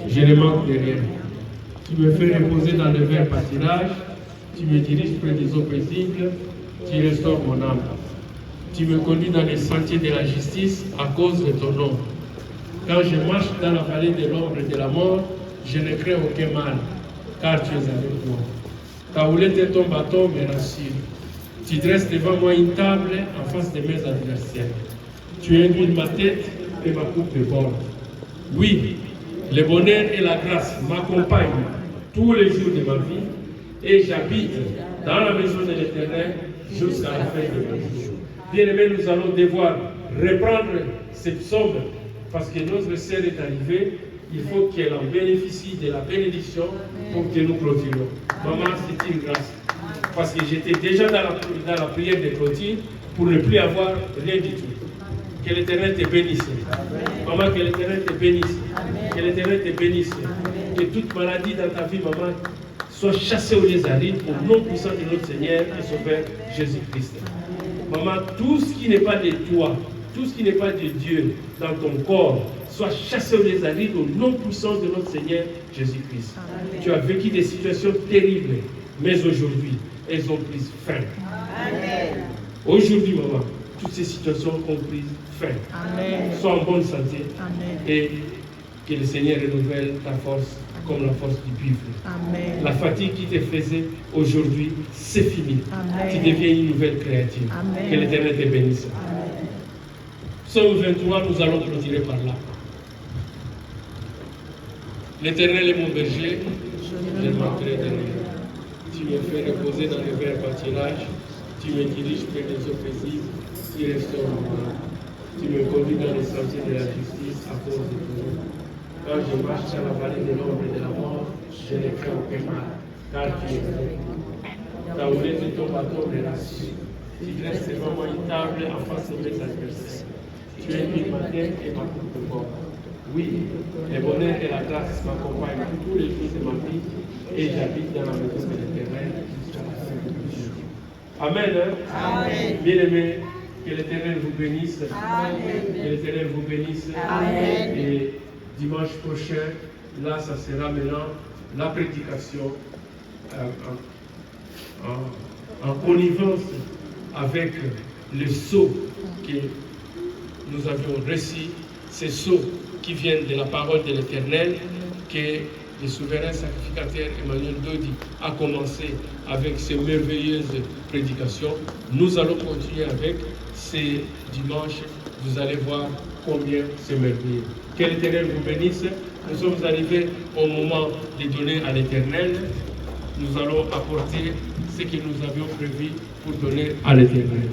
Je ne manque de rien. Tu me fais reposer dans le vert pâturage, tu me diriges près des eaux paisibles, tu restaures mon âme. Tu me conduis dans les sentiers de la justice à cause de ton nom. Quand je marche dans la vallée de l'ombre et de la mort, je ne crains aucun mal, car tu es avec moi. Ta houlette et ton bâton me rassurent. Tu dresses devant moi une table en face de mes adversaires. Tu induis ma tête et ma coupe de bord. Oui, le bonheur et la grâce m'accompagnent tous les jours de ma vie et j'habite dans la maison de l'Éternel jusqu'à la fin de ma vie. Bien-aimés, nous allons devoir reprendre cette somme parce que notre sœur est arrivée. Il faut qu'elle en bénéficie de la bénédiction pour que nous clôturions. Maman, c'est une grâce. Parce que j'étais déjà dans la prière de clôture pour ne plus avoir rien du tout. Que l'Éternel te bénisse. Maman, que l'Éternel te bénisse. Que l'Éternel te bénisse. Que toute maladie dans ta vie, maman, soit chassée au lézaride au nom puissant de notre Seigneur et Sauveur Jésus-Christ. Maman, tout ce qui n'est pas de toi, tout ce qui n'est pas de Dieu dans ton corps, soit chassé au lézaride au nom puissant de notre Seigneur Jésus-Christ. Tu as vécu des situations terribles, mais aujourd'hui, elles ont pris fin. Amen. Aujourd'hui, maman, toutes ces situations ont pris fin. Amen. Sois en bonne santé. Amen. Et que le Seigneur renouvelle ta force comme la force du buffle. Amen. La fatigue qui te faisait aujourd'hui, c'est fini. Amen. Tu deviens une nouvelle créature. Amen. Que l'Éternel te bénisse. Amen. Psaume 23, nous allons clôturer par là. L'Éternel est mon berger, je ne manquerai de rien. Tu me fais reposer dans le vert pâturage, tu me diriges près des eaux paisibles, tu restaures mon âme. Tu me conduis dans les sentiers de la justice à cause de ton nom. Quand je marche dans la vallée de l'ombre et de la mort, je ne crains aucun mal, car tu es avec moi. Ta houlette et ton bâton me rassurent. Tu dresses devant moi une table en face de mes adversaires. Tu induis ma tête et ma coupe de bord. Oui, le bonheur et la grâce m'accompagnent tous les jours de ma vie et j'habite dans la maison de l'Éternel jusqu'à la fin de ma vie. Amen. Amen. Bien-aimés, que l'Éternel vous bénisse. Amen. Que l'Éternel vous bénisse. Amen. Et dimanche prochain, là, ça sera maintenant la prédication en connivence avec le sceau que nous avions reçu, ces sceaux qui viennent de la parole de l'Éternel, que le souverain sacrificateur Emmanuel Dodi a commencé avec ces merveilleuses prédications. Nous allons continuer avec ces dimanches. Vous allez voir combien c'est merveilleux. Que l'Éternel vous bénisse. Nous sommes arrivés au moment de donner à l'Éternel. Nous allons apporter ce que nous avions prévu pour donner à l'Éternel.